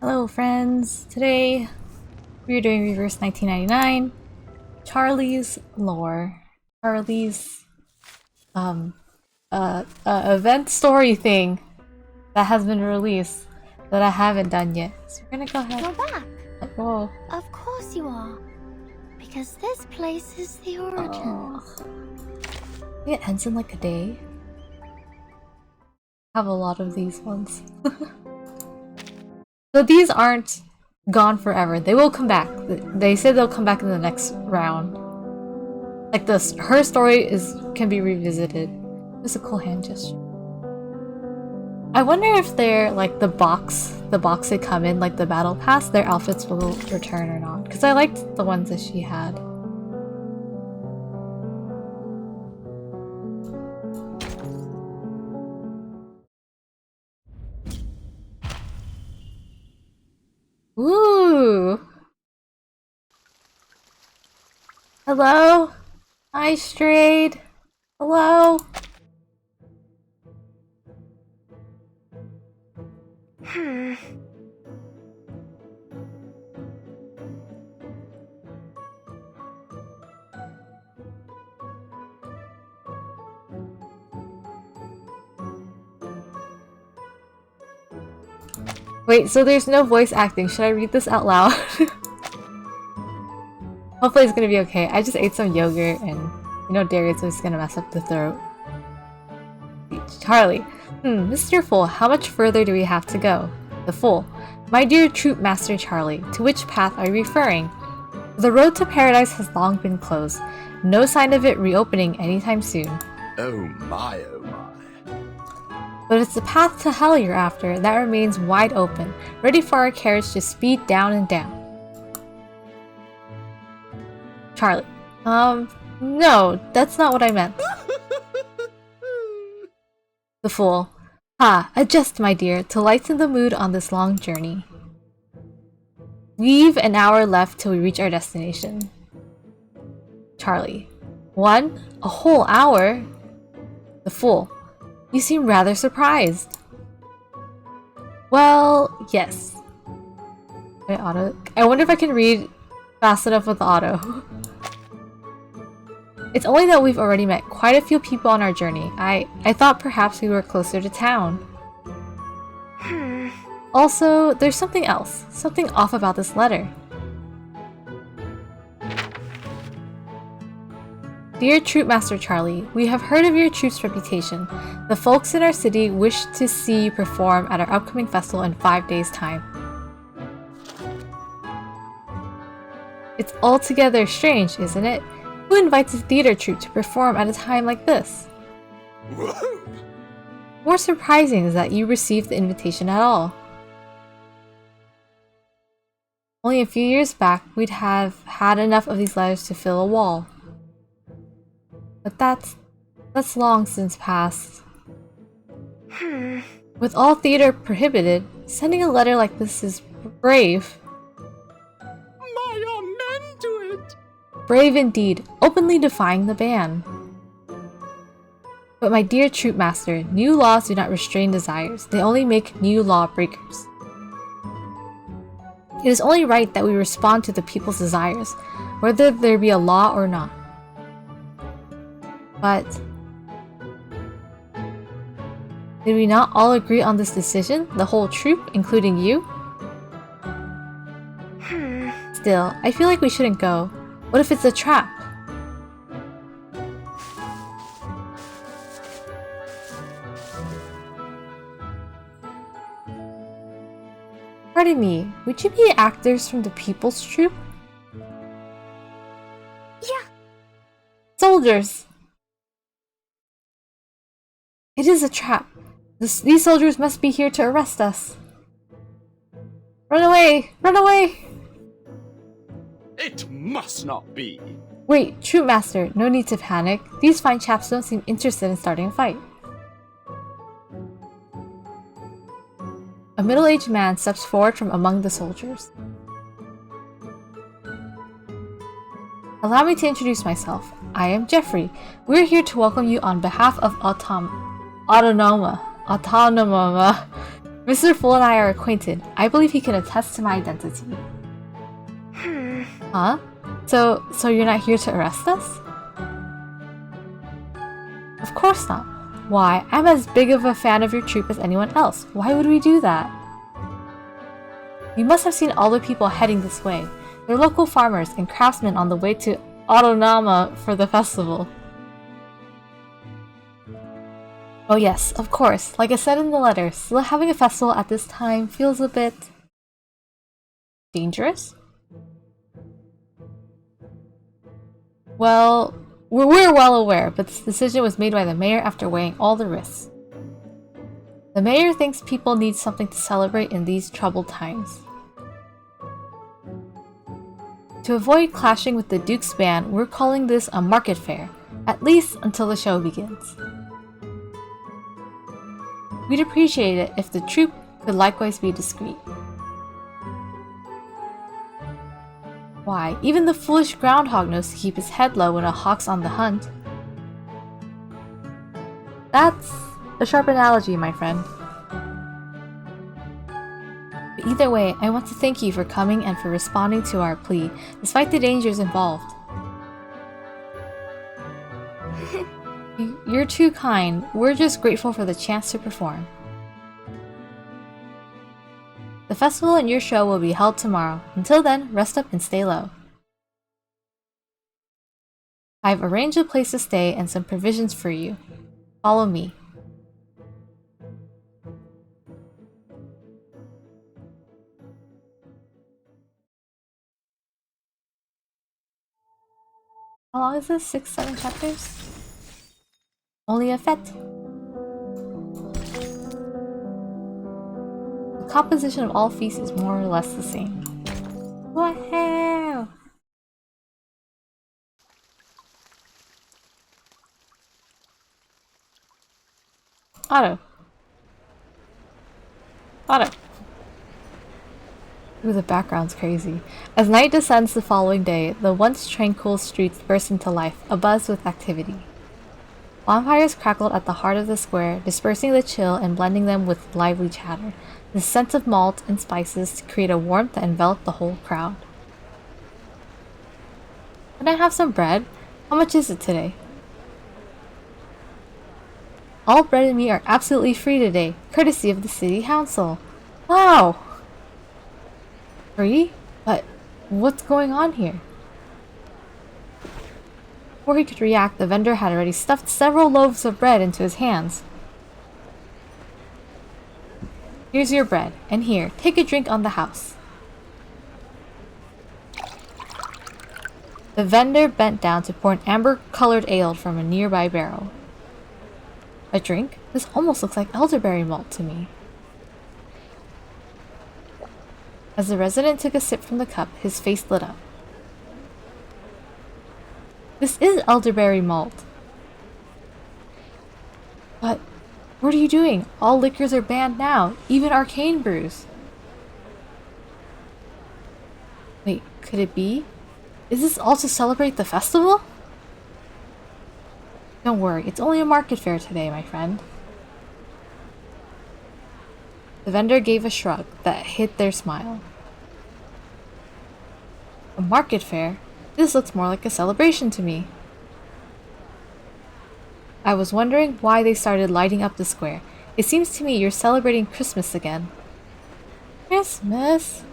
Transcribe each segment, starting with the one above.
Hello friends! Today we're doing Reverse 1999, Charlie's Lore. Charlie's event story thing that has been released that I haven't done yet. So we're gonna go ahead. You're back! Whoa. Of course you are. Because this place is the origin. It ends in like a day. I have a lot of these ones. So these aren't gone forever. They will come back. They said they'll come back in the next round. Like this, her story can be revisited. It's a cool hand gesture. I wonder if they're like the box they come in, like the battle pass, their outfits will return or not. Because I liked the ones that she had. Ooh! Hello? I strayed. Hello? Wait, so there's no voice acting. Should I read this out loud? Hopefully it's gonna be okay. I just ate some yogurt and you know dairy is always gonna mess up the throat. Charlie. Mr. Fool, how much further do we have to go? The Fool. My dear Troop Master Charlie, to which path are you referring? The road to paradise has long been closed. No sign of it reopening anytime soon. Oh my, oh my. But it's the path to hell you're after that remains wide open, ready for our carriage to speed down and down. Charlie. No, that's not what I meant. The Fool. Ha, a jest, my dear, to lighten the mood on this long journey. We've an hour left till we reach our destination. Charlie. One? A whole hour? The Fool. You seem rather surprised. Well, yes. I wonder if I can read fast enough with the auto. It's only that we've already met quite a few people on our journey. I thought perhaps we were closer to town. Also, there's something else. Something off about this letter. Dear Troop Master Charlie, we have heard of your troop's reputation. The folks in our city wish to see you perform at our upcoming festival in 5 days' time. It's altogether strange, isn't it? Who invites a theater troupe to perform at a time like this? Whoa. More surprising is that you received the invitation at all. Only a few years back, we'd have had enough of these letters to fill a wall. But that's long since past. With all theater prohibited, sending a letter like this is brave. My amen to it. Brave indeed, openly defying the ban. But my dear Troop Master, new laws do not restrain desires, they only make new lawbreakers. It is only right that we respond to the people's desires, whether there be a law or not. But did we not all agree on this decision, the whole troop, including you? Still, I feel like we shouldn't go. What if it's a trap? Pardon me, would you be actors from the People's Troop? Yeah. Soldiers! It is a trap. These soldiers must be here to arrest us. Run away! Run away! It must not be. Wait, Troop Master, no need to panic. These fine chaps don't seem interested in starting a fight. A middle-aged man steps forward from among the soldiers. Allow me to introduce myself. I am Jeffrey. We are here to welcome you on behalf of Autonoma Mr. Full and I are acquainted. I believe he can attest to my identity. Huh? So you're not here to arrest us? Of course not. Why, I'm as big of a fan of your troupe as anyone else. Why would we do that? You must have seen all the people heading this way. They're local farmers and craftsmen on the way to Autonama for the festival. Oh yes, of course. Like I said in the letter, still having a festival at this time feels a bit... dangerous? Well, we're well aware, but this decision was made by the mayor after weighing all the risks. The mayor thinks people need something to celebrate in these troubled times. To avoid clashing with the Duke's band, we're calling this a market fair, at least until the show begins. We'd appreciate it if the troupe could likewise be discreet. Why, even the foolish groundhog knows to keep his head low when a hawk's on the hunt. That's a sharp analogy, my friend. But either way, I want to thank you for coming and for responding to our plea, despite the dangers involved. You're too kind. We're just grateful for the chance to perform. The festival and your show will be held tomorrow. Until then, rest up and stay low. I've arranged a place to stay and some provisions for you. Follow me. How long is this? 6-7 chapters? Only a fete. The composition of all feasts is more or less the same. Wow! Otto. Ooh, the background's crazy. As night descends the following day, the once tranquil streets burst into life, abuzz with activity. Bonfires crackled at the heart of the square, dispersing the chill and blending them with lively chatter, the scent of malt and spices to create a warmth that enveloped the whole crowd. Can I have some bread? How much is it today? All bread and meat are absolutely free today, courtesy of the city council. Wow! Free? But what's going on here? Before he could react, the vendor had already stuffed several loaves of bread into his hands. Here's your bread, and here, take a drink on the house. The vendor bent down to pour an amber-colored ale from a nearby barrel. A drink? This almost looks like elderberry malt to me. As the resident took a sip from the cup, his face lit up. This is elderberry malt. But what are you doing? All liquors are banned now, even arcane brews. Wait, could it be? Is this all to celebrate the festival? Don't worry, it's only a market fair today, my friend. The vendor gave a shrug that hid their smile. A market fair? This looks more like a celebration to me. I was wondering why they started lighting up the square. It seems to me you're celebrating Christmas again. Christmas?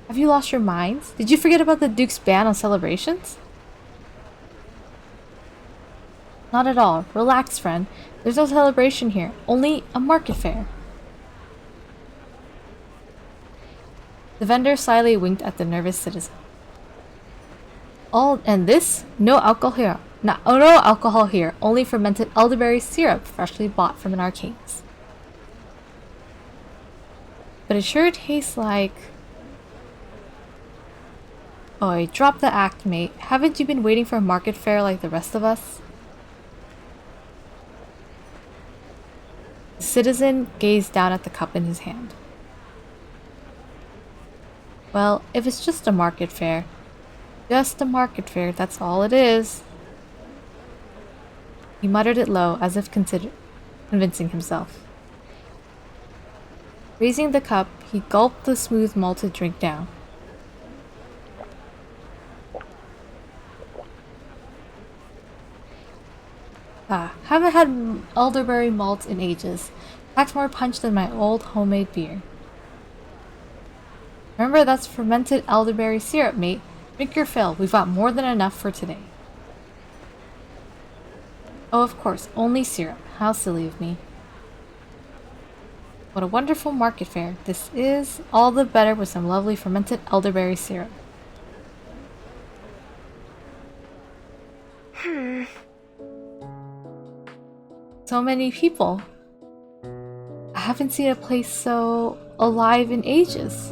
Have you lost your minds? Did you forget about the Duke's ban on celebrations? Not at all. Relax, friend. There's no celebration here. Only a market fair. The vendor slyly winked at the nervous citizen. And this? No alcohol here. No alcohol here. Only fermented elderberry syrup freshly bought from an arcane's. But it sure tastes like... Oi, drop the act, mate. Haven't you been waiting for a market fair like the rest of us? The citizen gazed down at the cup in his hand. Well, if it's just a market fair, that's all it is. He muttered it low, as if convincing himself. Raising the cup, he gulped the smooth malted drink down. Ah, haven't had elderberry malt in ages. Packs more punch than my old homemade beer. Remember, that's fermented elderberry syrup, mate. Drink your fill. We've got more than enough for today. Oh, of course, only syrup. How silly of me. What a wonderful market fare. This is all the better with some lovely fermented elderberry syrup. So many people. I haven't seen a place so alive in ages.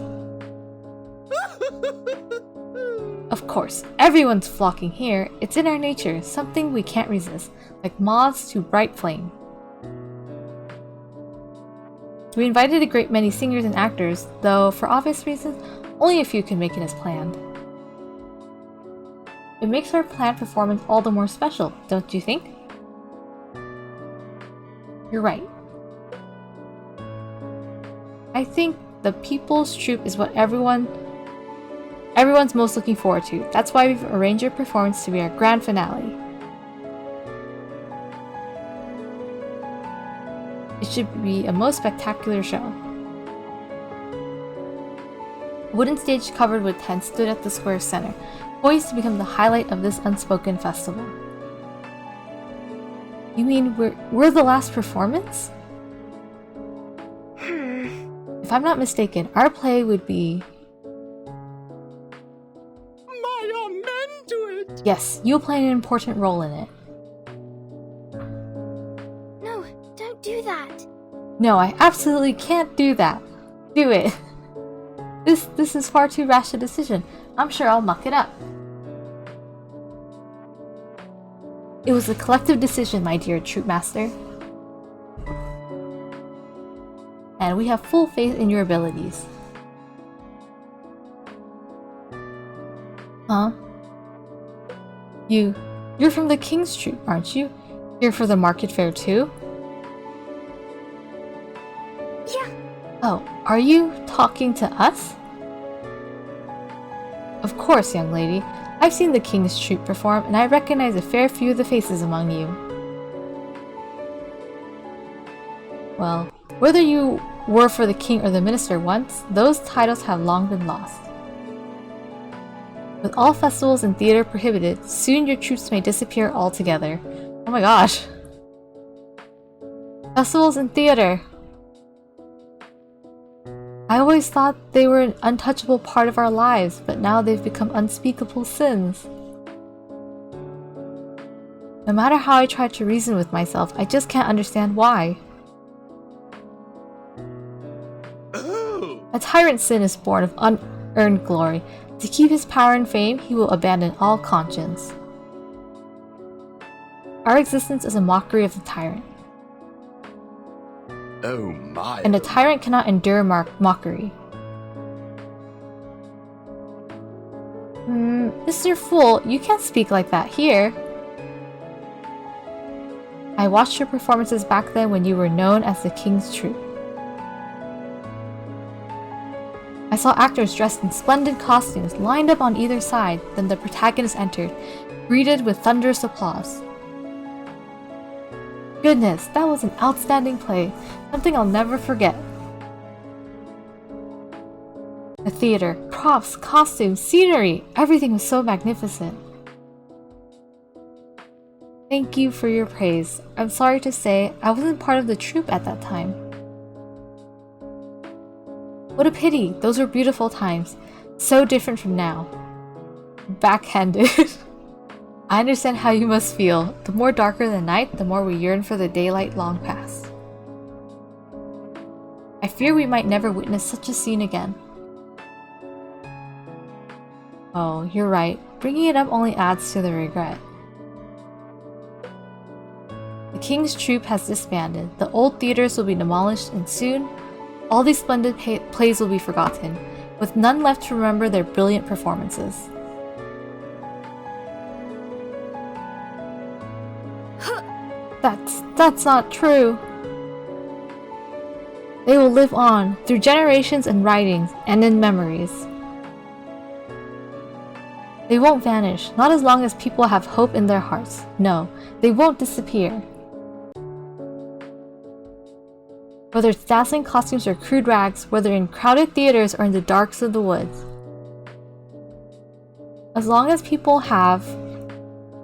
Of course, everyone's flocking here. It's in our nature, something we can't resist, like moths to bright flame. We invited a great many singers and actors, though for obvious reasons, only a few can make it as planned. It makes our planned performance all the more special, don't you think? You're right. I think the People's Troupe is what everyone's most looking forward to. That's why we've arranged your performance to be our grand finale. It should be a most spectacular show. A wooden stage covered with tents stood at the square's center, poised to become the highlight of this unspoken festival. You mean we're the last performance? If I'm not mistaken, our play would be... My amen to it! Yes, you'll play an important role in it. No, don't do that. No, I absolutely can't do that. Do it. This is far too rash a decision. I'm sure I'll muck it up. It was a collective decision, my dear Troop Master. And we have full faith in your abilities. Huh? You're from the King's Troop, aren't you? Here for the market fair too? Yeah. Oh, are you talking to us? Of course, young lady. I've seen the King's Troop perform, and I recognize a fair few of the faces among you. Well, whether you were for the king or the minister once, those titles have long been lost. With all festivals and theater prohibited, soon your troops may disappear altogether. Oh my gosh. Festivals and theater. I always thought they were an untouchable part of our lives, but now they've become unspeakable sins. No matter how I try to reason with myself, I just can't understand why. A tyrant's sin is born of unearned glory. To keep his power and fame, he will abandon all conscience. Our existence is a mockery of the tyrant. Oh my. And a tyrant cannot endure mockery. Mr. Fool, you can't speak like that here. I watched your performances back then when you were known as the King's Troop. I saw actors dressed in splendid costumes lined up on either side, then the protagonist entered, greeted with thunderous applause. Goodness, that was an outstanding play, something I'll never forget. The theater, props, costumes, scenery, everything was so magnificent. Thank you for your praise. I'm sorry to say, I wasn't part of the troupe at that time. What a pity, those were beautiful times. So different from now. Backhanded. I understand how you must feel. The more darker the night, the more we yearn for the daylight long past. I fear we might never witness such a scene again. Oh, you're right. Bringing it up only adds to the regret. The King's Troop has disbanded. The old theaters will be demolished, and soon, all these splendid plays will be forgotten, with none left to remember their brilliant performances. That's not true. They will live on through generations and writings and in memories. They won't vanish, not as long as people have hope in their hearts. No, they won't disappear. Whether it's dazzling costumes or crude rags, whether in crowded theaters or in the darks of the woods. As long as people have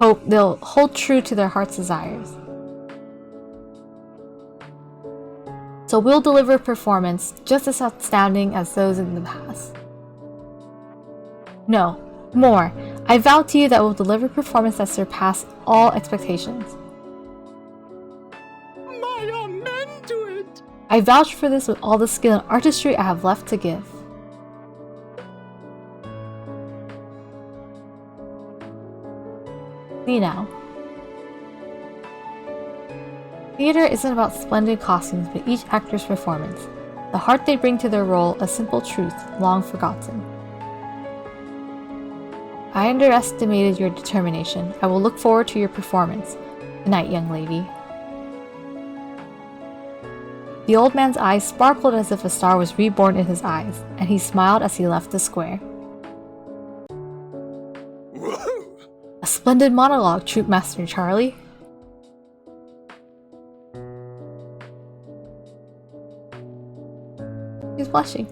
hope, they'll hold true to their heart's desires. So we'll deliver a performance just as outstanding as those in the past. No, more. I vow to you that we'll deliver a performance that surpasses all expectations. My amen to it. I vouch for this with all the skill and artistry I have left to give. See now. Theater isn't about splendid costumes, but each actor's performance. The heart they bring to their role, a simple truth, long forgotten. I underestimated your determination. I will look forward to your performance. Good night, young lady. The old man's eyes sparkled as if a star was reborn in his eyes, and he smiled as he left the square. Whoa. A splendid monologue, Troop Master Charlie. He's blushing.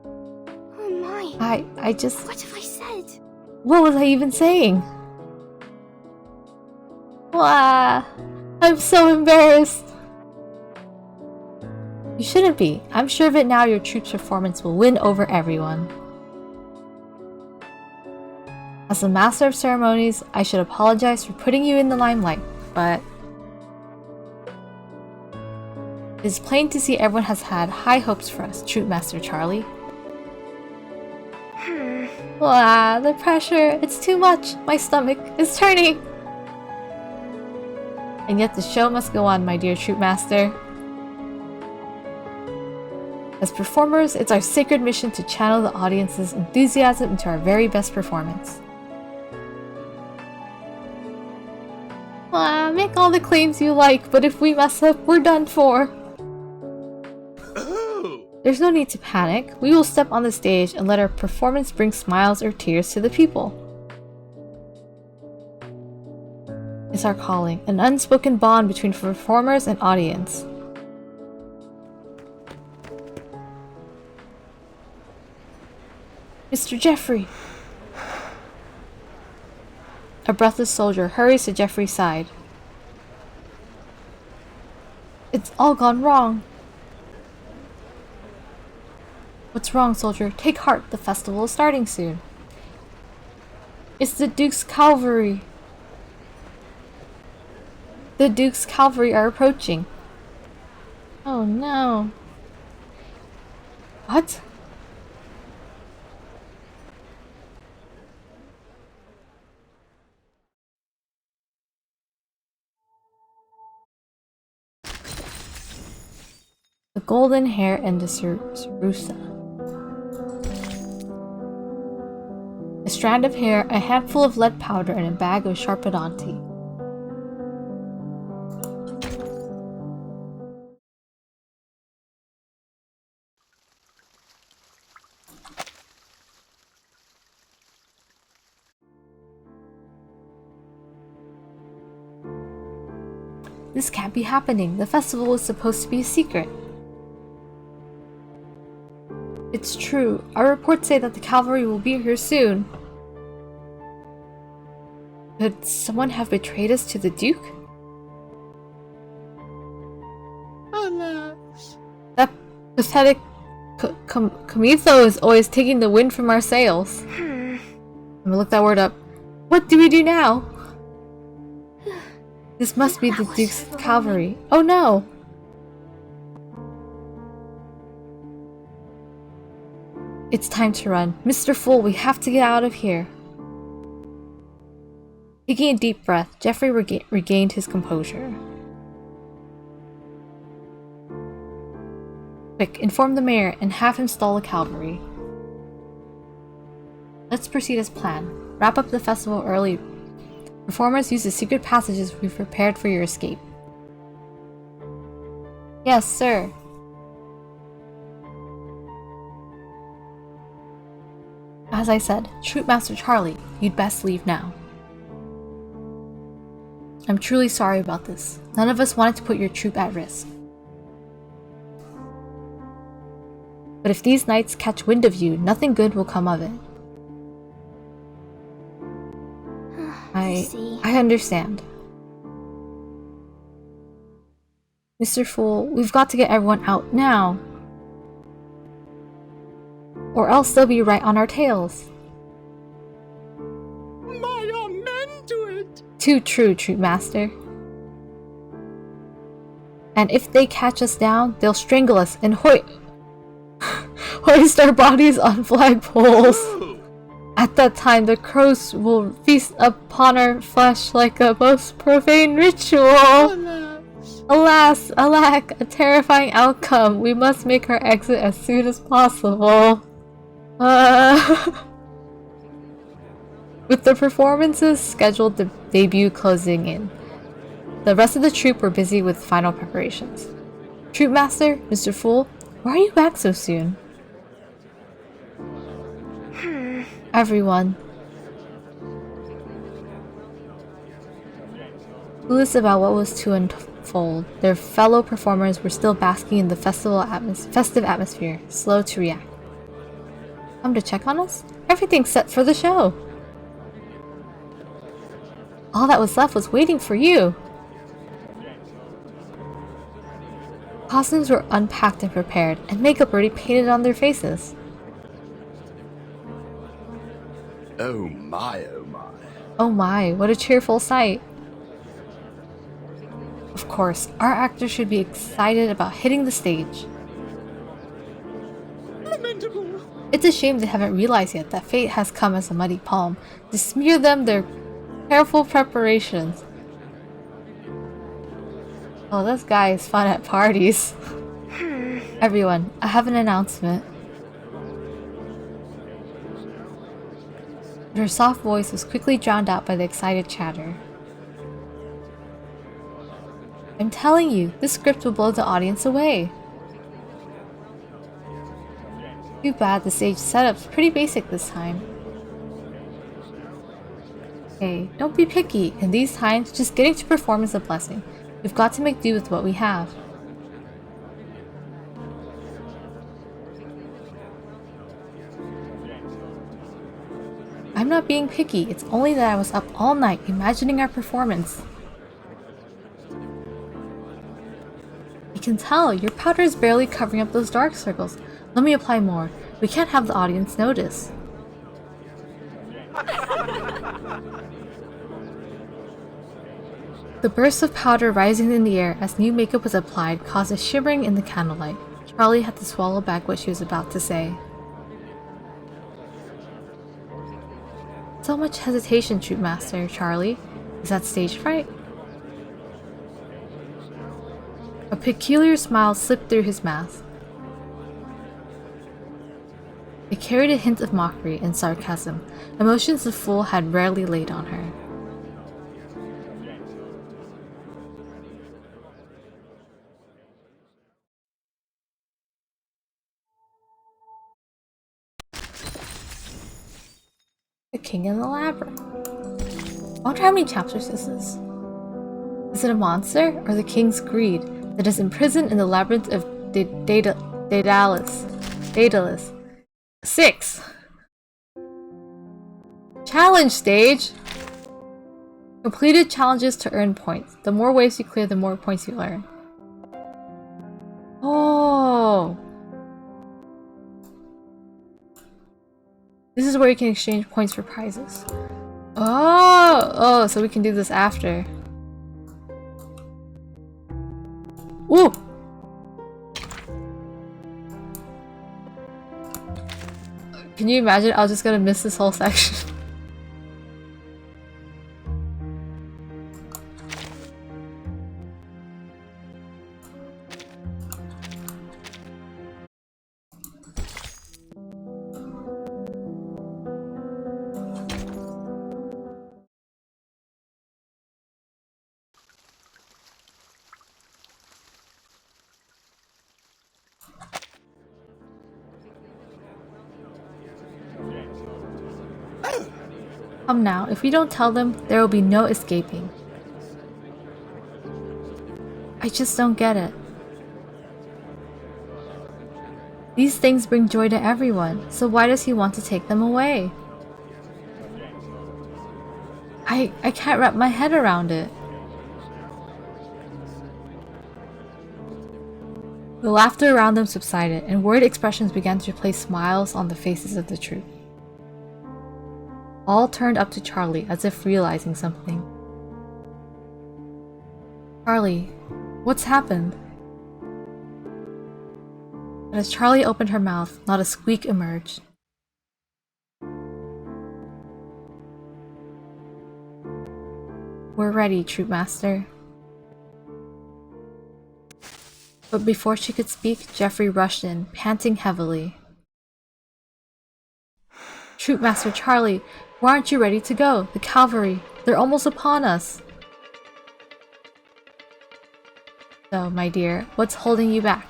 Oh my. I just... What have I said? What was I even saying? Wah! I'm so embarrassed! You shouldn't be. I'm sure of it now. Your troop's performance will win over everyone. As the master of ceremonies, I should apologize for putting you in the limelight, but it is plain to see everyone has had high hopes for us, Troop Master Charlie. Wow, the pressure, it's too much. My stomach is turning. And yet the show must go on, my dear Troop Master. As performers, it's our sacred mission to channel the audience's enthusiasm into our very best performance. Make all the claims you like, but if we mess up, we're done for. There's no need to panic. We will step on the stage and let our performance bring smiles or tears to the people. It's our calling, an unspoken bond between performers and audience. Mr. Jeffrey! A breathless soldier hurries to Jeffrey's side. It's all gone wrong. What's wrong, soldier? Take heart, the festival is starting soon. It's the Duke's cavalry. The Duke's cavalry are approaching. Oh no. What? The golden hair and the Sarusa. A strand of hair, a handful of lead powder, and a bag of sharpodonti. This can't be happening. The festival was supposed to be a secret. It's true. Our reports say that the cavalry will be here soon. Could someone have betrayed us to the Duke? Alas. That pathetic Kamitho is always taking the wind from our sails. I'm gonna look that word up. What do we do now? This must be the Duke's cavalry. Oh no! It's time to run. Mr. Fool, we have to get out of here. Taking a deep breath, Jeffrey regained his composure. Quick, inform the mayor and have him stall the cavalry. Let's proceed as planned. Wrap up the festival early. Performers use the secret passages we've prepared for your escape. Yes, sir. As I said, Troop Master Charlie, you'd best leave now. I'm truly sorry about this. None of us wanted to put your troop at risk. But if these knights catch wind of you, nothing good will come of it. I understand. Mr. Fool, we've got to get everyone out now. Or else they'll be right on our tails. My men to it. Too true, Troop Master. And if they catch us down, they'll strangle us and hoist our bodies on flagpoles. Ooh. At that time, the crows will feast upon our flesh like a most profane ritual. Alas, alack, a terrifying outcome. We must make our exit as soon as possible. With the performances scheduled to debut closing in, the rest of the troupe were busy with final preparations. Troop Master, Mr. Fool, why are you back so soon? Everyone. Clueless about what was to unfold, their fellow performers were still basking in the festive atmosphere, slow to react. Come to check on us? Everything's set for the show! All that was left was waiting for you! Costumes were unpacked and prepared, and makeup already painted on their faces. Oh my, oh my. Oh my, what a cheerful sight! Of course, our actors should be excited about hitting the stage. Lamentable. It's a shame they haven't realized yet that fate has come as a muddy palm to smear them their careful preparations. Oh, this guy is fun at parties. Everyone, I have an announcement. Her soft voice was quickly drowned out by the excited chatter. I'm telling you, this script will blow the audience away. Too bad the stage setup's pretty basic this time. Hey, don't be picky. In these times, just getting to perform is a blessing. We've got to make do with what we have. I'm not being picky, it's only that I was up all night imagining our performance. I can tell, your powder is barely covering up those dark circles. Let me apply more. We can't have the audience notice. The burst of powder rising in the air as new makeup was applied caused a shimmering in the candlelight. Charlie had to swallow back what she was about to say. So much hesitation, Troop Master, Charlie. Is that stage fright? A peculiar smile slipped through his mask. It carried a hint of mockery and sarcasm, emotions the fool had rarely laid on her. The King in the Labyrinth. I wonder how many chapters this is. Is it a monster or the king's greed that is imprisoned in the labyrinth of Daedalus? 6. Challenge stage! Completed challenges to earn points. The more waves you clear, the more points you earn. Oh! This is where you can exchange points for prizes. Oh, so we can do this after. Ooh! Can you imagine? I was just gonna miss this whole section. Come now, if we don't tell them, there will be no escaping. I just don't get it. These things bring joy to everyone, so why does he want to take them away? I can't wrap my head around it. The laughter around them subsided, and worried expressions began to replace smiles on the faces of the troop. All turned up to Charlie as if realizing something. Charlie, what's happened? But as Charlie opened her mouth, not a squeak emerged. We're ready, Troop Master. But before she could speak, Jeffrey rushed in, panting heavily. Troop Master Charlie, why aren't you ready to go? The cavalry, they're almost upon us. So, my dear, what's holding you back?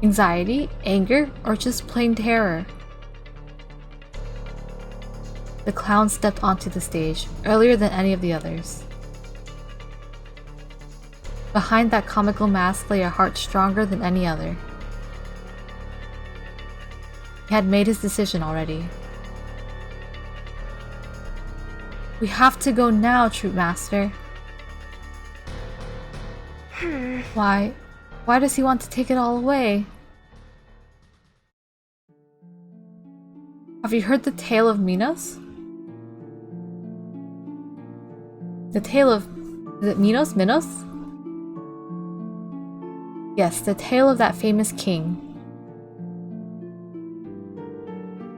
Anxiety, anger, or just plain terror? The clown stepped onto the stage, earlier than any of the others. Behind that comical mask lay a heart stronger than any other. He had made his decision already. We have to go now, Troop Master. Why does he want to take it all away? Have you heard the tale of Minos? The tale of... is it Minos? Minos? Yes, the tale of that famous king.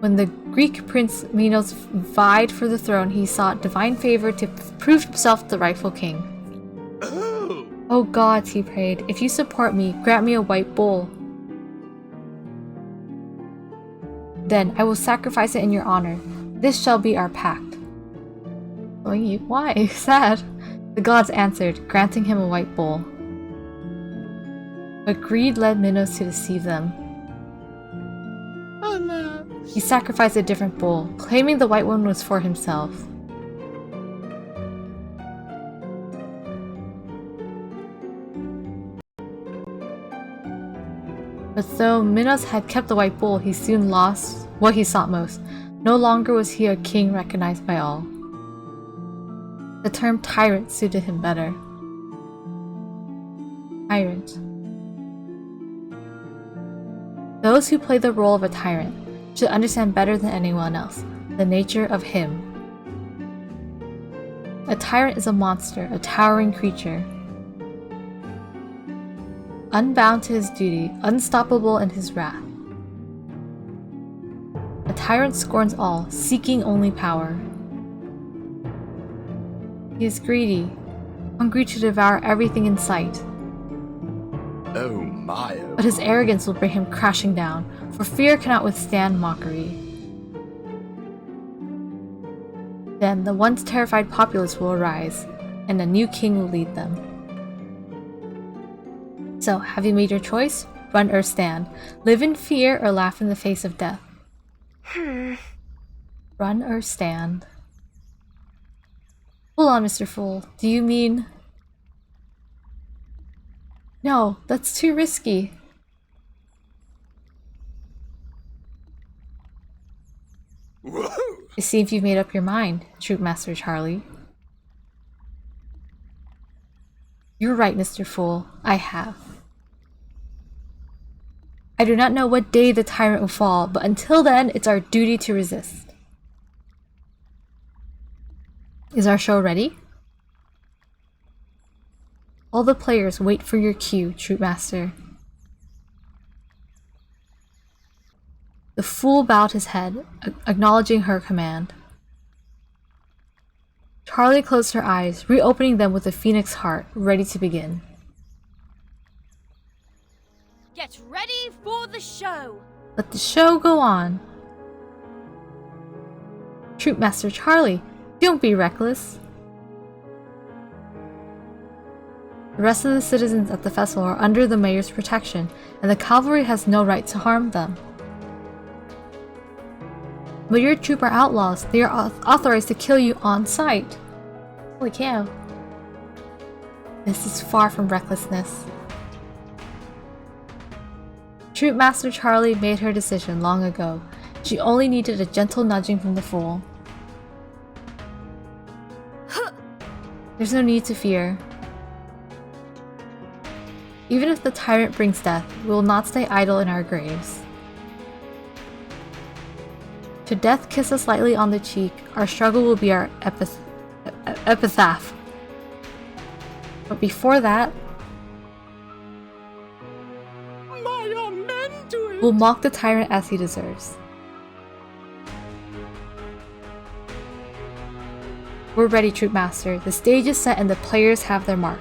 When the Greek prince Minos vied for the throne, he sought divine favor to prove himself the rightful king. Oh gods, he prayed, if you support me, grant me a white bull. Then I will sacrifice it in your honor. This shall be our pact. Why? Sad. The gods answered, granting him a white bull. But greed led Minos to deceive them. Oh no. He sacrificed a different bull, claiming the white one was for himself. But though Minos had kept the white bull, he soon lost what he sought most. No longer was he a king recognized by all. The term tyrant suited him better. Tyrant. Those who play the role of a tyrant should understand better than anyone else the nature of him. A tyrant is a monster, a towering creature. Unbound to his duty, unstoppable in his wrath. A tyrant scorns all, seeking only power. He is greedy, hungry to devour everything in sight. Oh my. But his arrogance will bring him crashing down, for fear cannot withstand mockery. Then the once terrified populace will arise, and a new king will lead them. So, have you made your choice? Run or stand. Live in fear or laugh in the face of death. Run or stand. Hold on, Mr. Fool. Do you mean... No, that's too risky. Whoa. I see if you've made up your mind, Troop Master Charlie. You're right, Mr. Fool. I have. I do not know what day the tyrant will fall, but until then, it's our duty to resist. Is our show ready? All the players wait for your cue, Troop Master. The fool bowed his head, acknowledging her command. Charlie closed her eyes, reopening them with a phoenix heart, ready to begin. Get ready for the show! Let the show go on. Troop Master Charlie, don't be reckless. The rest of the citizens at the festival are under the mayor's protection, and the cavalry has no right to harm them. But your troop are outlaws. They are authorized to kill you on sight. Holy cow. This is far from recklessness. Troop Master Charlie made her decision long ago. She only needed a gentle nudging from the fool. There's no need to fear. Even if the tyrant brings death, we will not stay idle in our graves. Should death kiss us lightly on the cheek, our struggle will be our epitaph. But before that, we'll mock the tyrant as he deserves. We're ready, Troop Master. The stage is set and the players have their mark.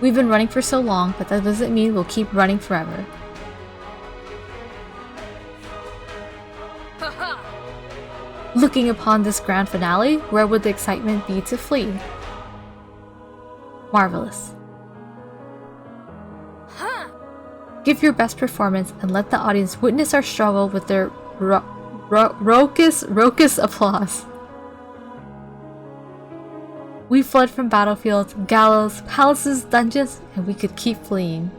We've been running for so long, but that doesn't mean we'll keep running forever. Looking upon this grand finale, where would the excitement be to flee? Marvelous. Give your best performance and let the audience witness our struggle with their raucous applause. We fled from battlefields, gallows, palaces, dungeons, and we could keep fleeing.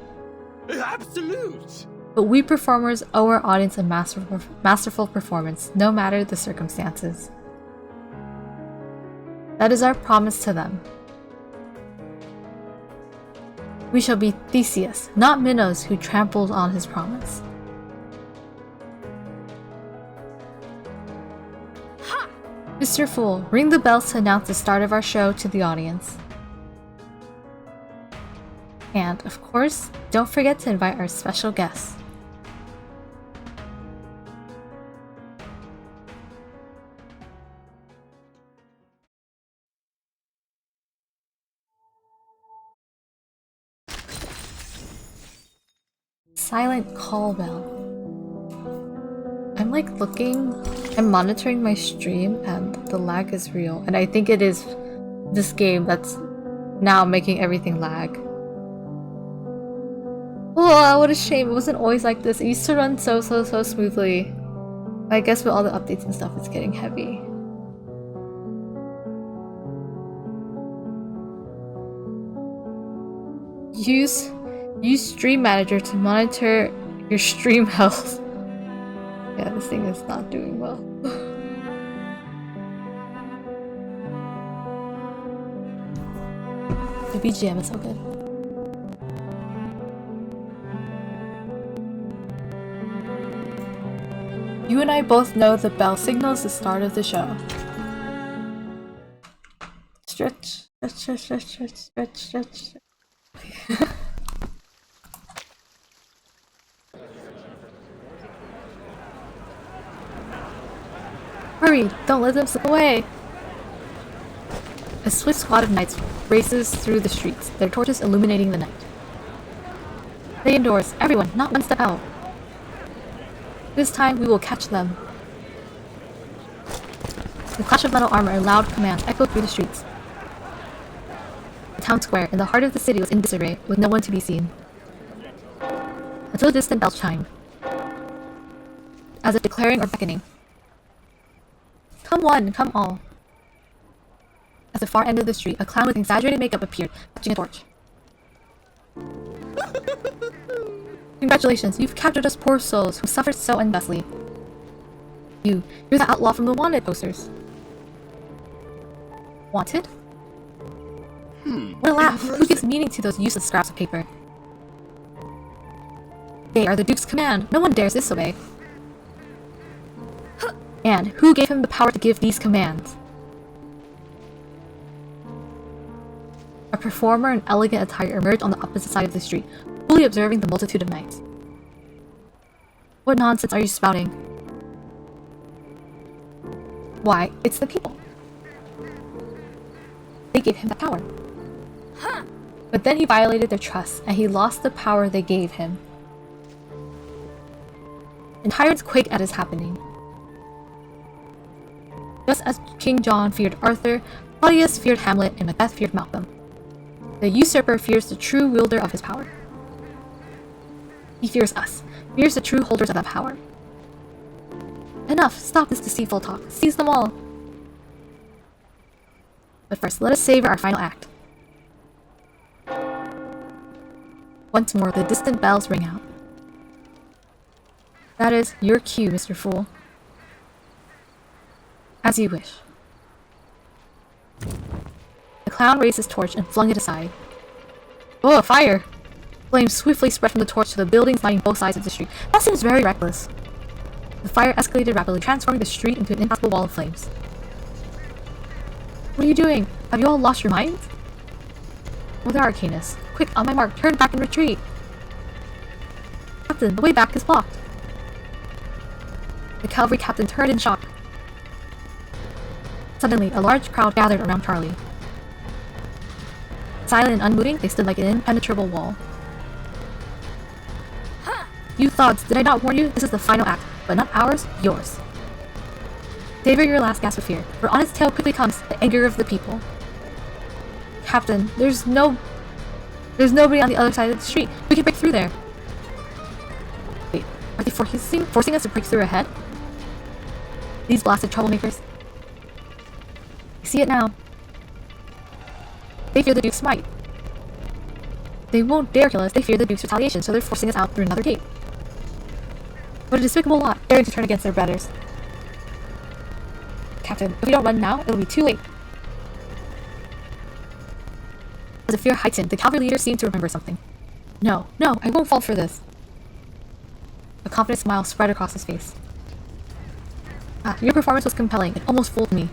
Absolute! But we performers owe our audience a masterful performance, no matter the circumstances. That is our promise to them. We shall be Theseus, not Minos, who trampled on his promise. Mr. Fool, ring the bells to announce the start of our show to the audience. And, of course, don't forget to invite our special guests. Silent call bell. I'm I'm monitoring my stream and the lag is real. And I think it is this game that's now making everything lag. Oh, what a shame. It wasn't always like this. It used to run so smoothly. I guess with all the updates and stuff, it's getting heavy. Use Stream Manager to monitor your stream health. Yeah, this thing is not doing well. The BGM is so good. You and I both know the bell signals the start of the show. Stretch. Hurry! Don't let them slip away! A swift squad of knights races through the streets, their torches illuminating the night. Stay indoors, everyone, not one step out. This time we will catch them. The clash of metal armor and loud commands echoed through the streets. The town square in the heart of the city was in disarray, with no one to be seen. Until a distant bell chimed, as if declaring or beckoning. Come one, come all. At the far end of the street, a clown with exaggerated makeup appeared, touching a torch. Congratulations, you've captured us poor souls who suffered so unjustly. You're the outlaw from the wanted posters. Wanted? What a laugh! Who gives meaning to those useless scraps of paper? They are the Duke's command. No one dares disobey. And who gave him the power to give these commands? A performer in elegant attire emerged on the opposite side of the street, fully observing the multitude of knights. What nonsense are you spouting? Why, it's the people. They gave him the power. But then he violated their trust, and he lost the power they gave him. And tyrants quake at his happening. Just as King John feared Arthur, Claudius feared Hamlet, and Macbeth feared Malcolm. The usurper fears the true wielder of his power. He fears us, fears the true holders of that power. Enough! Stop this deceitful talk. Seize them all! But first, let us savor our final act. Once more, the distant bells ring out. That is your cue, Mr. Fool. As you wish. The clown raised his torch and flung it aside. Oh, a fire! Flames swiftly spread from the torch to the buildings lining both sides of the street. That seems very reckless. The fire escalated rapidly, transforming the street into an impassable wall of flames. What are you doing? Have you all lost your minds? Oh, there, Arcanus. Quick, on my mark, turn back and retreat! Captain, the way back is blocked. The cavalry captain turned in shock. Suddenly, a large crowd gathered around Charlie. Silent and unmoving, they stood like an impenetrable wall. You thugs, did I not warn you? This is the final act, but not ours, yours. Savor your last gasp of fear, for on its tail quickly comes the anger of the people. Captain, there's nobody on the other side of the street. We can break through there. Wait, are they forcing us to break through ahead? These blasted troublemakers. I see it now. They fear the Duke's might. They won't dare kill us, they fear the Duke's retaliation, so they're forcing us out through another gate. What a despicable lot, daring to turn against their betters. Captain, if we don't run now, it'll be too late. As the fear heightened, the cavalry leader seemed to remember something. No, I won't fall for this. A confident smile spread across his face. Your performance was compelling. It almost fooled me.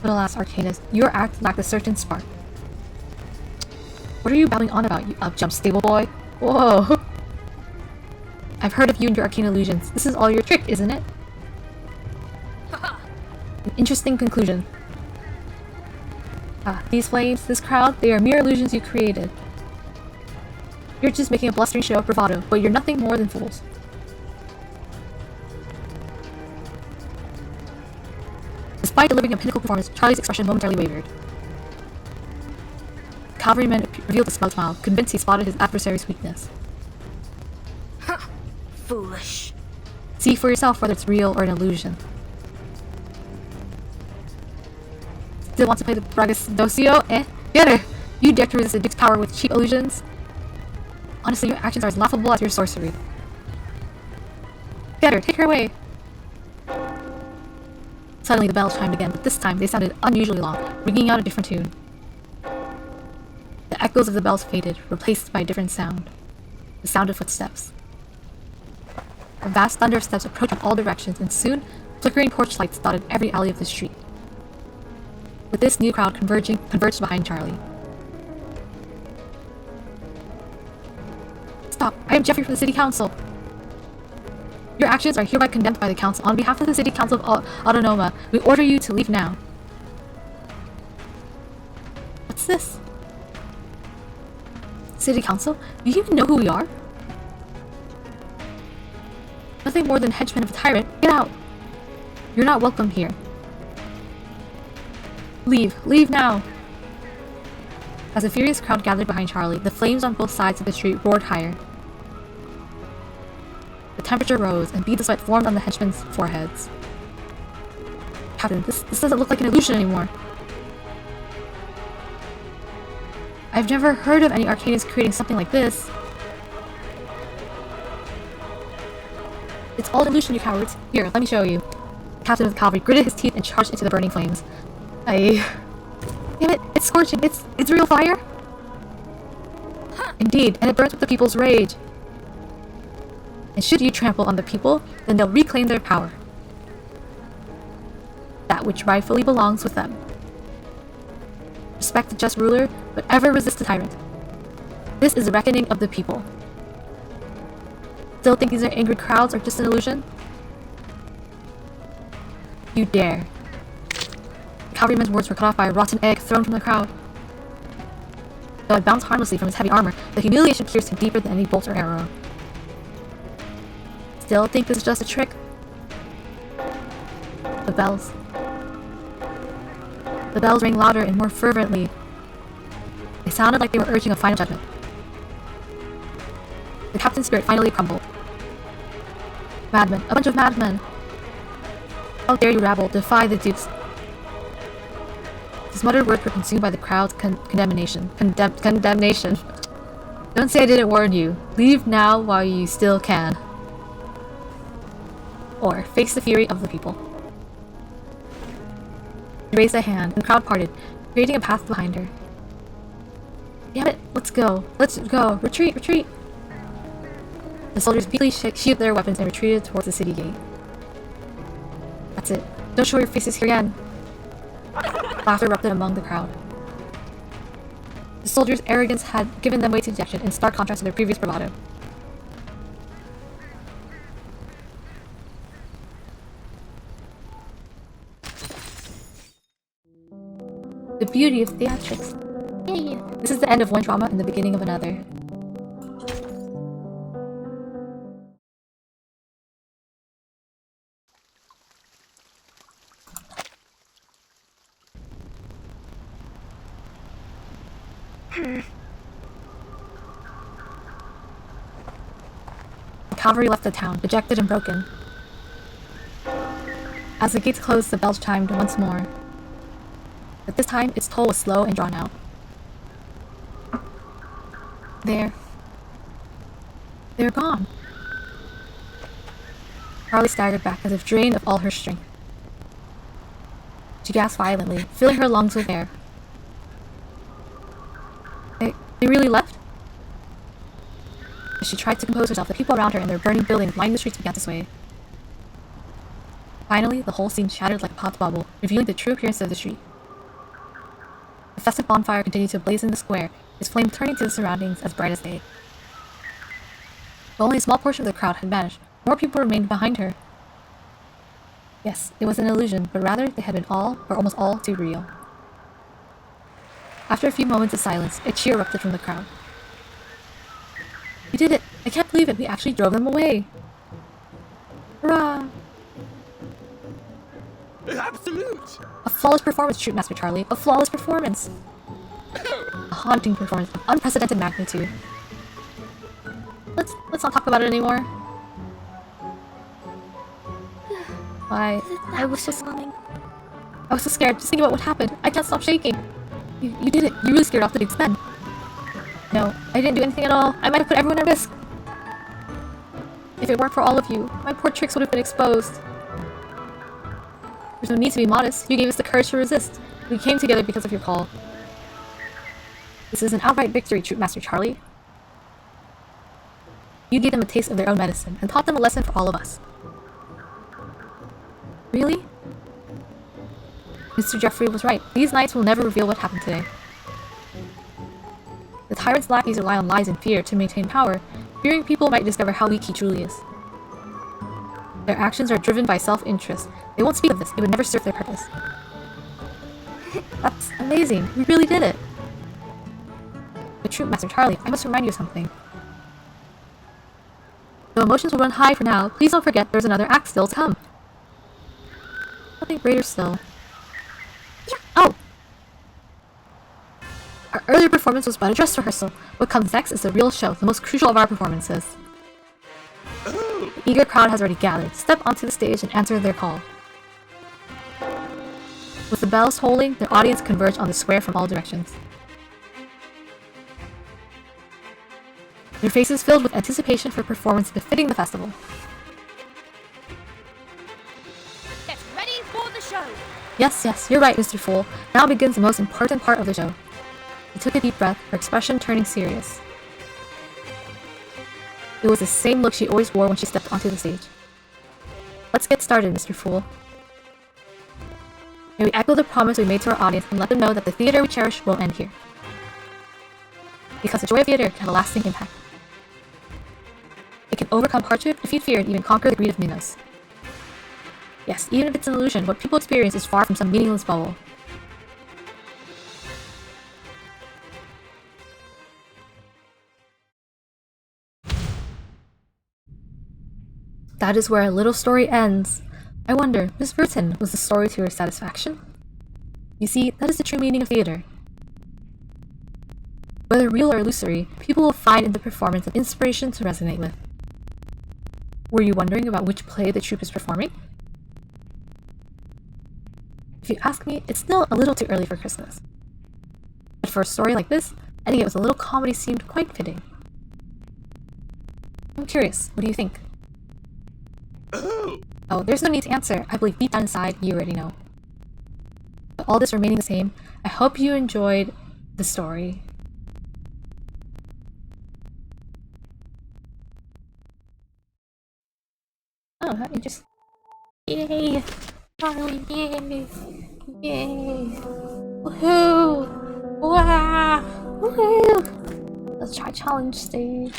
But alas, Arcanus, your act lacked a certain spark. What are you babbling on about, you up-jump stable boy? Whoa! I've heard of you and your arcane illusions. This is all your trick, isn't it? An interesting conclusion. These flames, this crowd, they are mere illusions you created. You're just making a blustering show of bravado, but you're nothing more than fools. Despite delivering a pinnacle performance, Charlie's expression momentarily wavered. The cavalryman revealed a smug smile, convinced he spotted his adversary's weakness. Foolish. See for yourself whether it's real or an illusion. Still want to play the braggadocio? Get her! You dare to resist the Duke's power with cheap illusions? Honestly, your actions are as laughable as your sorcery. Get her! Take her away! Suddenly the bells chimed again, but this time they sounded unusually long, ringing out a different tune. The echoes of the bells faded, replaced by a different sound. The sound of footsteps. A vast thunder of steps approached from all directions, and soon, flickering torchlights dotted every alley of the street. With this new crowd converged behind Charlie. Stop! I am Jeffrey from the City Council! Your actions are hereby condemned by the Council. On behalf of the City Council of Autonoma, we order you to leave now. What's this? City Council? Do you even know who we are? Nothing more than henchmen of a tyrant. Get out! You're not welcome here. Leave. Leave now! As a furious crowd gathered behind Charlie, the flames on both sides of the street roared higher. The temperature rose, and beads of sweat formed on the henchmen's foreheads. Captain, this doesn't look like an illusion anymore. I've never heard of any Arcanians creating something like this. It's all an illusion, you cowards. Here, let me show you. The captain of the cavalry gritted his teeth and charged into the burning flames. Damn it, it's scorching. It's real fire? Indeed, and it burns with the people's rage. And should you trample on the people, then they'll reclaim their power. That which rightfully belongs with them. Respect the just ruler, but ever resist the tyrant. This is the reckoning of the people. Still think these are angry crowds are just an illusion? You dare. The cavalryman's words were cut off by a rotten egg thrown from the crowd. Though it bounced harmlessly from his heavy armor, the humiliation pierced him deeper than any bolt or arrow. Still think this is just a trick? The bells. The bells rang louder and more fervently. They sounded like they were urging a final judgment. The captain's spirit finally crumbled. Madmen. A bunch of madmen. How dare you rabble, defy the dukes. His muttered words were consumed by the crowd's condemnation. Condemnation. Don't say I didn't warn you. Leave now while you still can. Or face the fury of the people. She raised a hand, and the crowd parted, creating a path behind her. Damn it, let's go. Let's go. Retreat, retreat. The soldiers quickly sheathed their weapons and retreated towards the city gate. That's it. Don't show your faces here again. Laughter erupted among the crowd. The soldiers' arrogance had given them way to dejection, in stark contrast to their previous bravado. The beauty of theatrics. Yay! This is the end of one drama and the beginning of another. The cavalry left the town, dejected and broken. As the gates closed, the bells chimed once more. But this time, its toll was slow and drawn out. They're gone. Charlie staggered back as if drained of all her strength. She gasped violently, filling her lungs with air. They really left? As she tried to compose herself, the people around her and their burning buildings lined the streets began to sway. Finally, the whole scene shattered like a popped bubble, revealing the true appearance of the street. The festive bonfire continued to blaze in the square, its flame turning to the surroundings as bright as day. But only a small portion of the crowd had vanished. More people remained behind her. Yes, it was an illusion, but rather they had been all, or almost all, too real. After a few moments of silence, a cheer erupted from the crowd. We did it! I can't believe it! We actually drove them away! Hurrah! Absolute! A flawless performance, Troop Master Charlie. A flawless performance! A haunting performance of unprecedented magnitude. Let's not talk about it anymore. I was so scared just thinking about what happened. I can't stop shaking. You did it. You really scared off the Duke's men. No, I didn't do anything at all. I might have put everyone at risk. If it weren't for all of you, my poor tricks would have been exposed. There's no need to be modest. You gave us the courage to resist. We came together because of your call. This is an outright victory, Troop Master Charlie. You gave them a taste of their own medicine, and taught them a lesson for all of us. Really? Mr. Jeffrey was right. These knights will never reveal what happened today. The tyrant's lackeys rely on lies and fear to maintain power, fearing people might discover how weak he truly is. Their actions are driven by self-interest. They won't speak of this. It would never serve their purpose. That's amazing. We really did it. But Troop Master Charlie, I must remind you of something. Though emotions will run high for now, please don't forget there's another act still to come. Something greater still. Oh! Our earlier performance was but a dress rehearsal. What comes next is the real show, the most crucial of our performances. The eager crowd has already gathered. Step onto the stage and answer their call. With the bells tolling, the audience converged on the square from all directions. Their faces filled with anticipation for a performance befitting the festival. Get ready for the show! Yes, you're right, Mr. Fool. Now begins the most important part of the show. He took a deep breath, her expression turning serious. It was the same look she always wore when she stepped onto the stage. Let's get started, Mr. Fool. May we echo the promise we made to our audience and let them know that the theater we cherish will end here. Because the joy of theater can have a lasting impact. It can overcome hardship, defeat fear, and even conquer the greed of Minos. Yes, even if it's an illusion, what people experience is far from some meaningless bubble. That is where our little story ends. I wonder, Miss Burton, was the story to your satisfaction? You see, that is the true meaning of theater. Whether real or illusory, people will find in the performance an inspiration to resonate with. Were you wondering about which play the troupe is performing? If you ask me, it's still a little too early for Christmas. But for a story like this, I think it was a little comedy seemed quite fitting. I'm curious, what do you think? Oh, there's no need to answer. I believe deep down inside, you already know. But all this remaining the same, I hope you enjoyed the story. Oh, let me just... Yay! Finally, yay! Yay! Woohoo! Wow! Woohoo! Let's try challenge stage.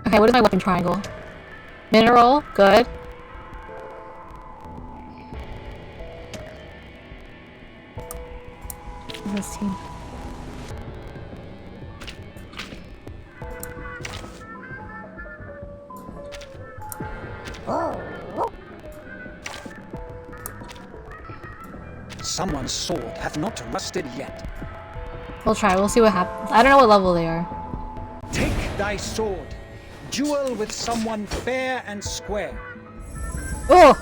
Okay, what is my weapon triangle? Mineral, good. This team. Someone's sword hath not rusted yet. We'll try, we'll see what happens. I don't know what level they are. Take thy sword. Duel with someone fair and square. Oh!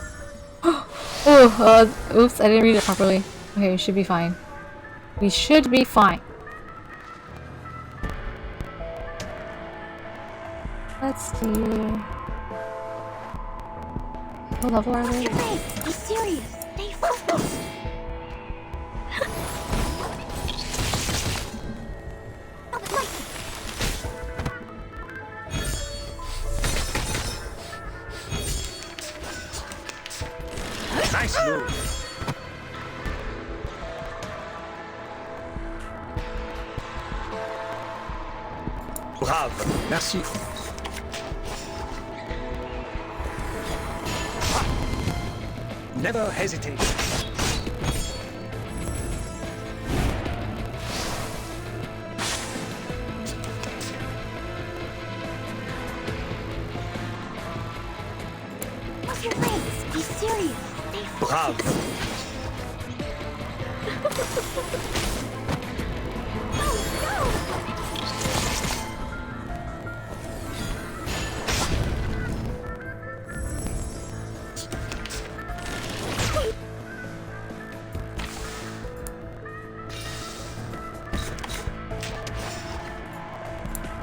Oh, oops, I didn't read it properly. Okay, we should be fine. We should be fine. Let's see. What level are they? Your face. Be serious. Stay focused. Nice move. Brave. Merci. Never hesitate. What's your face? Be serious. Stay Brave.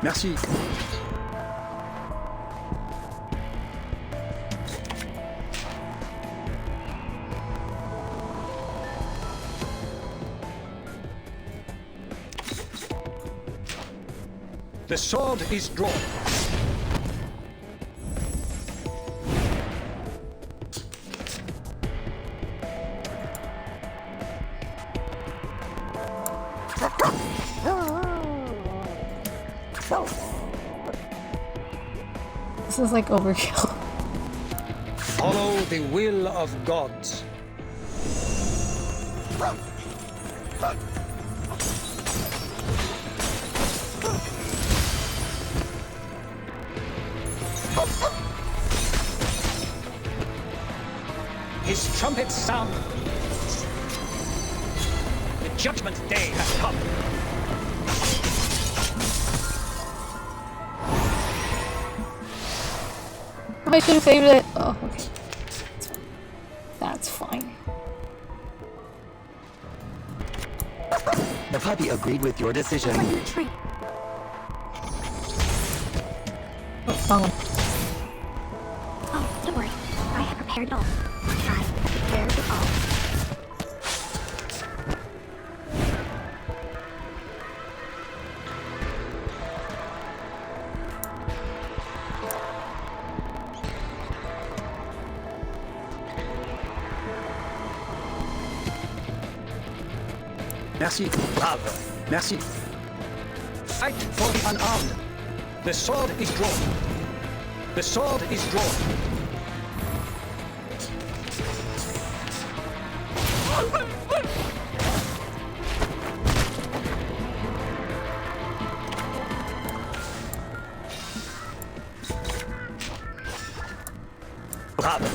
Merci. The sword is drawn. This is like overkill. Follow the will of gods. His trumpets sound. The judgment day has come. I should have saved it. Oh, okay. That's fine. The puppy agreed with your decision. Tree. Oh, wrong one. Oh, don't worry. I have prepared it all. I have prepared it all. Merci, brave. Merci. Fight for the unarmed. The sword is drawn. The sword is drawn. Bravo.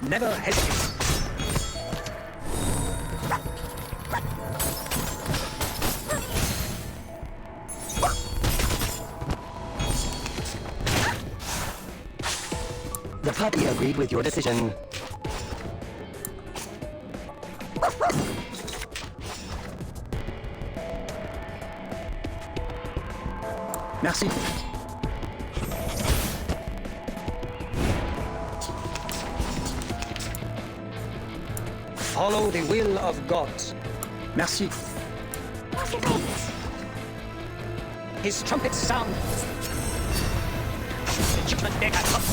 Never hesitate. The puppy agreed with your decision. Merci. Follow the will of God. Merci. What's your face? His trumpet sounds. The judgment day has come.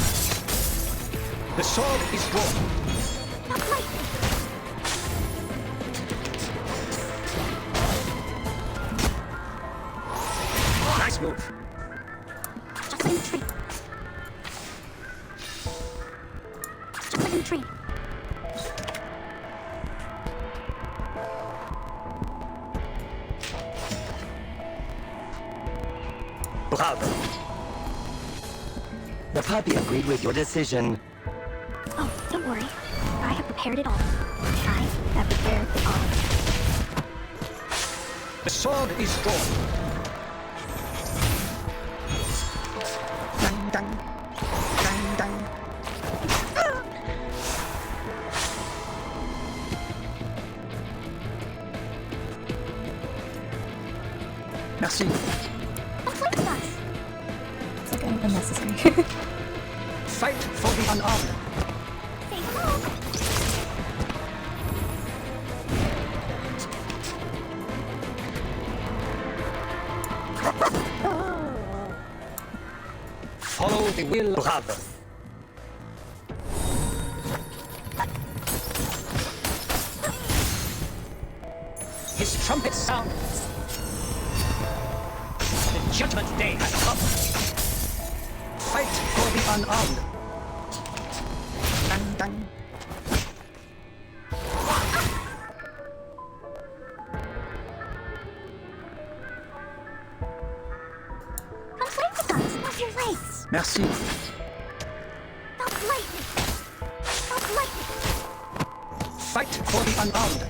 The sword is drawn. Not quite. Nice move. Just like in the tree. Just like in the tree. Bravo. The puppy agreed with your decision. Oh, don't worry. I have prepared it all. I have prepared it all. The sword is drawn. Dang, dang. Dang, dang. Merci. Don't play with us. It's like unnecessary. Fight for the unarmed. Say hello. Follow the will of Bravo. His trumpet sounds. The judgment day has come. Fight for the unarmed. Dang, dang. Don't play with us. What's your face? Merci. Don't play. Don't play. Fight for the unarmed.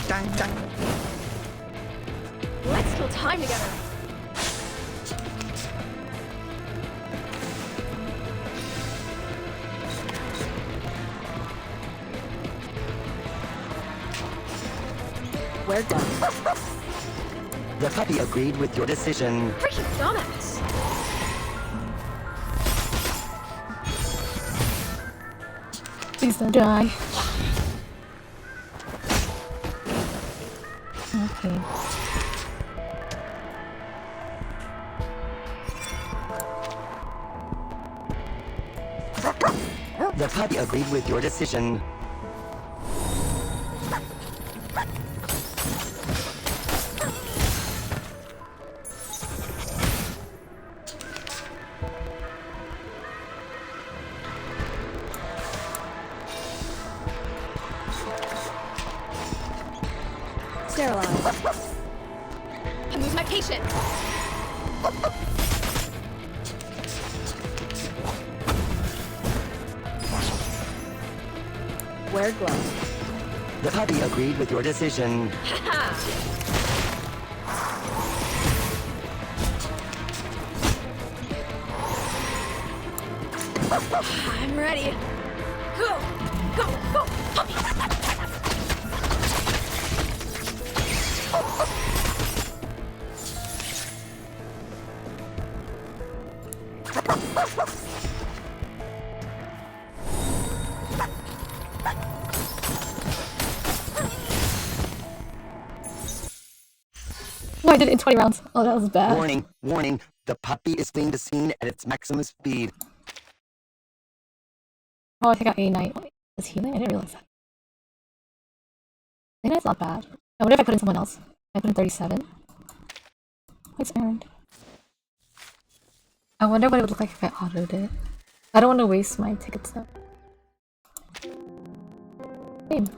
Dang, dang. Let's kill time together. We're done. The puppy agreed with your decision. Freaking dumbass. Please don't die. Okay. The puppy agreed with your decision. Sterilize. I lose my patience. Wear gloves. The puppy agreed with your decision. I'm ready. Go! Go! Go! Puppy! Oh, I did it in 20 rounds. Oh, that was bad. Warning, warning. The puppy is fleeing the scene at its maximum speed. Oh, I think I got 89. Wait, is healing? I didn't realize that. 89's not bad. I wonder if I put in someone else. I put in 37. Points earned. I wonder what it would look like if I autoed it. I don't want to waste my tickets though. Game.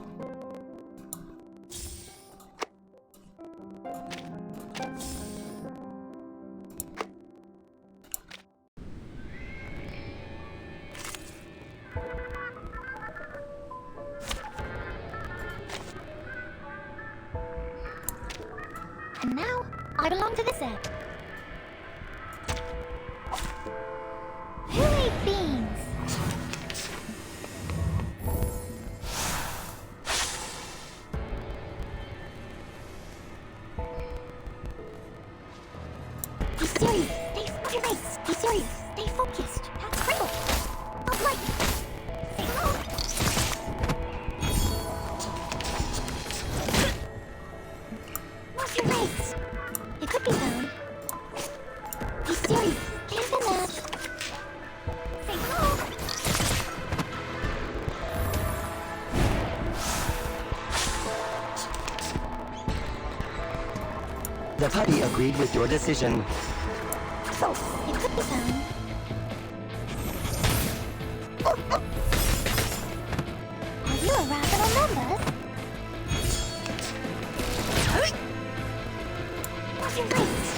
And now, I belong to this end. Who ate beans? Be serious. Stay focused. Be serious. Stay focused. Have critical. Of light. Stay low. What's your race? It could be found. Be serious. Stay in that. Stay low. The puppy agreed with your decision. So, it could be found. Are you a rational numbers? What's your race?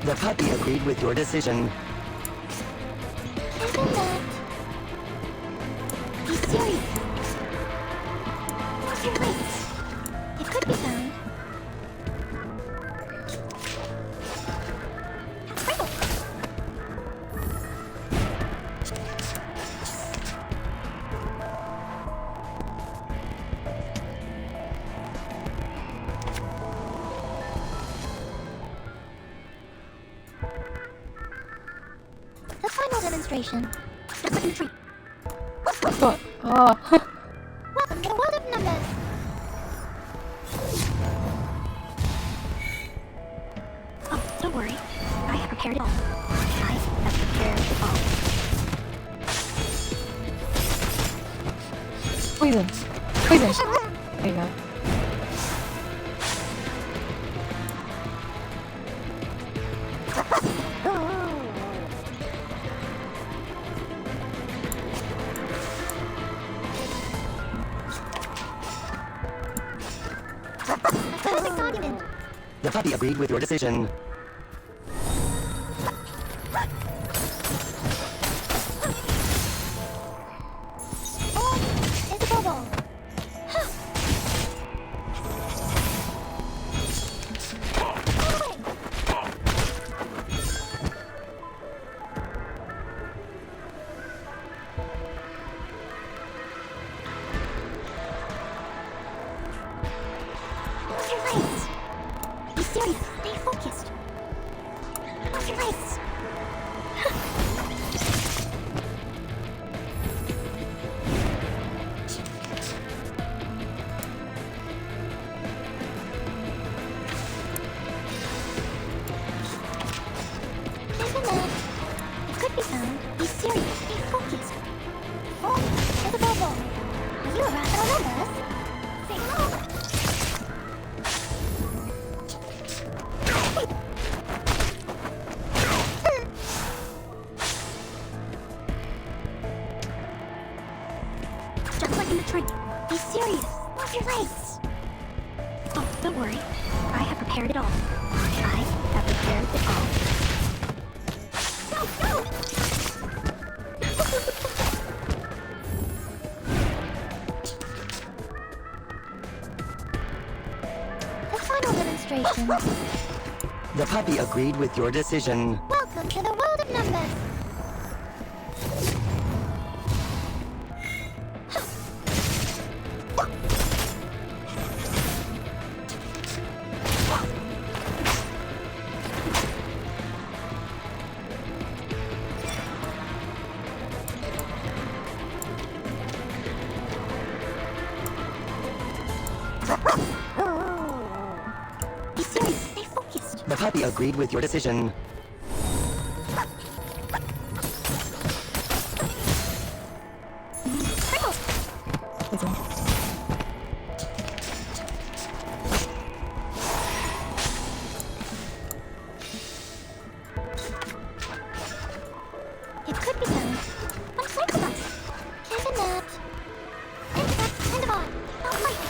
The puppy agreed with your decision. Isn't that? Be serious. What's your race? It could be found. Critical. The final demonstration. Step like a tree. What? Oh. Welcome to the world of numbers. Oh, don't worry. I have prepared it all. I have prepared it all. Poison. Poison. There you go. Perfect argument. The puppy agreed with your decision. Oh, it's a bubble. What's your race? Be serious. Stay focused. What's your race? Isn't that? It could be found. Be serious. Stay focused. Oh, there's a bubble. Are you a rational numbers? Say no. Just like in the tree. Be serious. What's your race? Oh, don't worry. I have prepared it all. I have prepared it all. Go, go! The final demonstration. The puppy agreed with your decision. Welcome to the world of numbers. Be serious. Stay focused. The puppy agreed with your decision. Critical. Poison. It could be found. On Cyclops. Isn't that? End of all. Not light.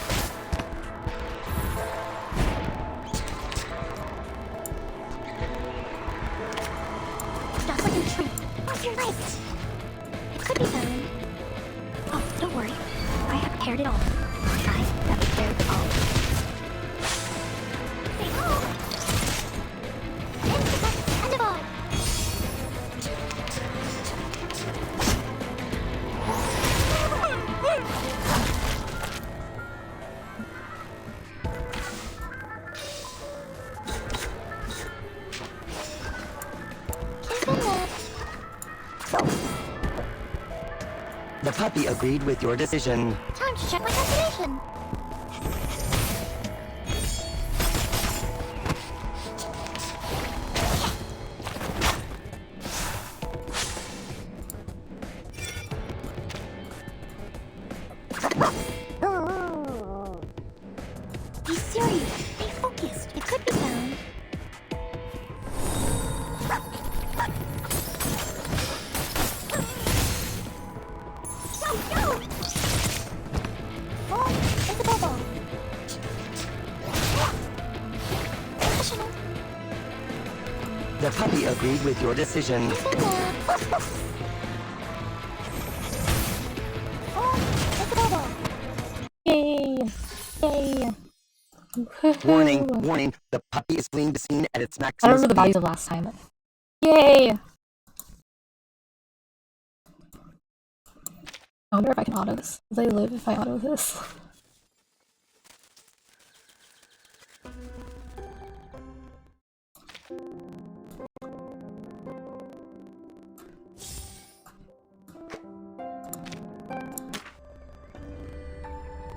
Just like in a tree. What's your race? It could be found. Oh, don't worry. I have prepared it all. I have prepared it all. The puppy agreed with your decision. Time to check my calculation. Be serious. Stay focused. It could be found. Go! Oh, it's a bubble. Professional. The puppy agreed with your decision. It's in there. Oh, it's a bubble. Yay! Yay! Warning, Woohoo. warning. The puppy is fleeing the scene at its I maximum don't remember the speed. values of last time. Yay! I wonder if I can auto this. Will they live if I auto this?